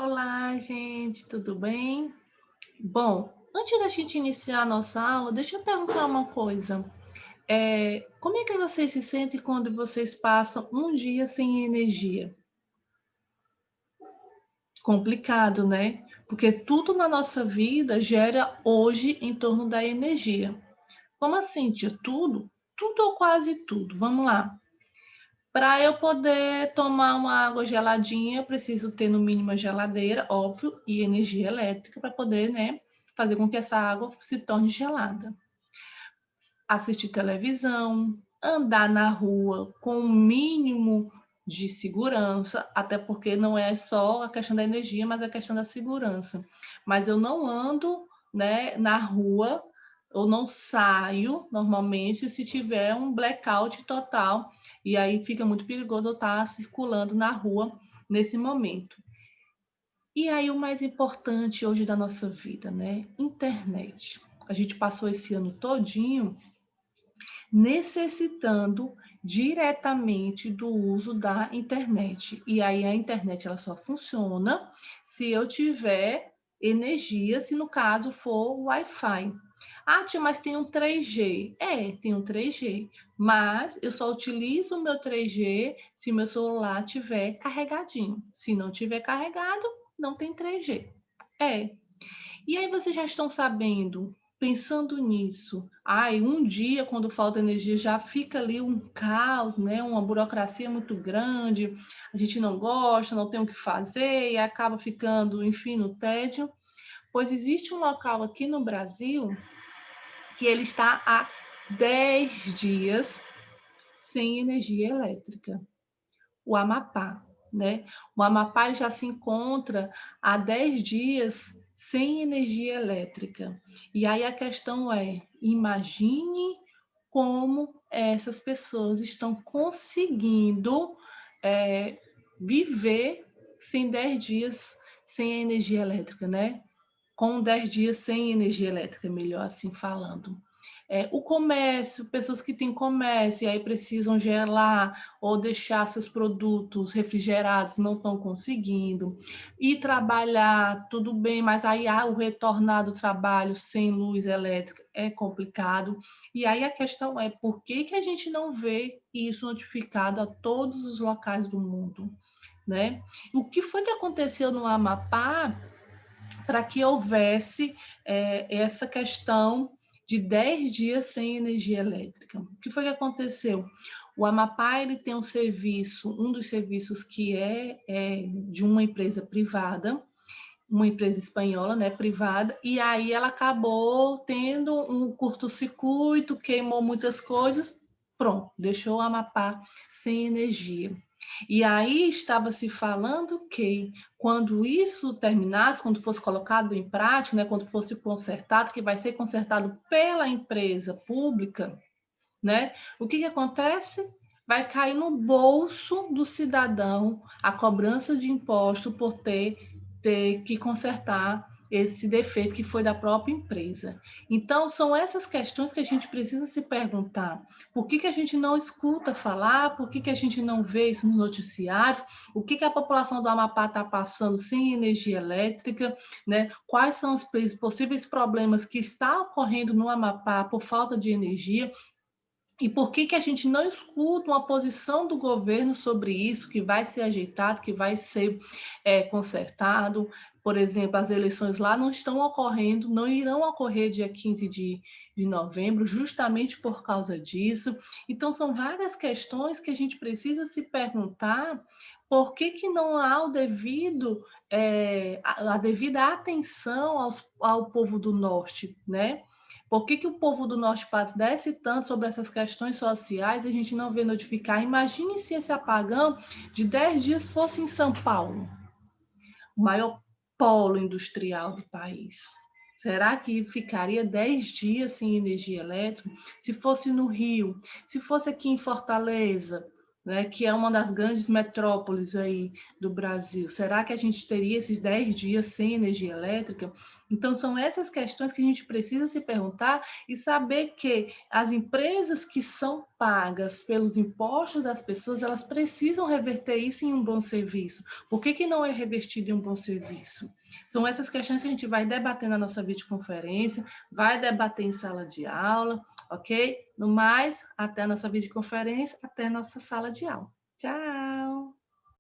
Olá, gente, tudo bem? Bom, antes da gente iniciar a nossa aula, deixa eu perguntar uma coisa. Como é que vocês se sentem quando vocês passam um dia sem energia? Complicado, né? Porque tudo na nossa vida gera hoje em torno da energia. Como assim, tia? Tudo? Tudo ou quase tudo? Vamos lá. Para eu poder tomar uma água geladinha, eu preciso ter no mínimo a geladeira, óbvio, e energia elétrica para poder, né, fazer com que essa água se torne gelada. Assistir televisão, andar na rua com o mínimo de segurança, até porque não é só a questão da energia, mas a questão da segurança. Mas eu não ando, né, na rua, eu não saio normalmente se tiver um blackout total, e aí fica muito perigoso eu estar circulando na rua nesse momento. E aí o mais importante hoje da nossa vida, né? Internet. A gente passou esse ano todinho necessitando diretamente do uso da internet. E aí a internet ela só funciona se eu tiver energia, se no caso for Wi-Fi. Ah, tia, mas tem um 3G. Tem um 3G, mas eu só utilizo o meu 3G se meu celular tiver carregadinho. Se não tiver carregado, não tem 3G. É, e aí vocês já estão sabendo, pensando nisso, ai, um dia quando falta energia já fica ali um caos, né? Uma burocracia muito grande, a gente não gosta, não tem o que fazer e acaba ficando, enfim, no tédio. Pois existe um local aqui no Brasil que ele está há 10 dias sem energia elétrica, o Amapá, né? O Amapá já se encontra há 10 dias sem energia elétrica. E aí a questão é: imagine como essas pessoas estão conseguindo é, viver sem 10 dias sem energia elétrica, né? Com 10 dias sem energia elétrica, melhor assim falando. O comércio, pessoas que têm comércio e aí precisam gelar ou deixar seus produtos refrigerados, não estão conseguindo. Ir trabalhar, tudo bem, mas aí o retornar do trabalho sem luz elétrica é complicado. E aí a questão é, por que que a gente não vê isso notificado a todos os locais do mundo, né? O que foi que aconteceu no Amapá para que houvesse essa questão de 10 dias sem energia elétrica? O que foi que aconteceu? O Amapá ele tem um serviço, um dos serviços que é de uma empresa privada, uma empresa espanhola, né, privada, e aí ela acabou tendo um curto-circuito, queimou muitas coisas, pronto, deixou o Amapá sem energia. E aí estava se falando que quando isso terminasse, quando fosse colocado em prática, né, quando fosse consertado, que vai ser consertado pela empresa pública, né? O que acontece? Vai cair no bolso do cidadão a cobrança de imposto por ter que consertar esse defeito que foi da própria empresa. Então, são essas questões que a gente precisa se perguntar. Por que a gente não escuta falar? Por que a gente não vê isso nos noticiários? O que a população do Amapá está passando sem energia elétrica? Né? Quais são os possíveis problemas que estão ocorrendo no Amapá por falta de energia? E por que a gente não escuta uma posição do governo sobre isso, que vai ser ajeitado, que vai ser consertado? Por exemplo, as eleições lá não estão ocorrendo, não irão ocorrer dia 15 de novembro, justamente por causa disso. Então, são várias questões que a gente precisa se perguntar por que não há a devida atenção ao povo do Norte, né? Por que o povo do Norte padece tanto sobre essas questões sociais e a gente não vê notificar? Imagine se esse apagão de 10 dias fosse em São Paulo, o maior polo industrial do país. Será que ficaria 10 dias sem energia elétrica? Se fosse no Rio, se fosse aqui em Fortaleza, né, que é uma das grandes metrópoles aí do Brasil. Será que a gente teria esses 10 dias sem energia elétrica? Então, são essas questões que a gente precisa se perguntar e saber que as empresas que são pagas pelos impostos das pessoas, elas precisam reverter isso em um bom serviço. Por que não é revertido em um bom serviço? São essas questões que a gente vai debater na nossa videoconferência, vai debater em sala de aula, ok? No mais, até a nossa videoconferência, até a nossa sala de aula. Tchau!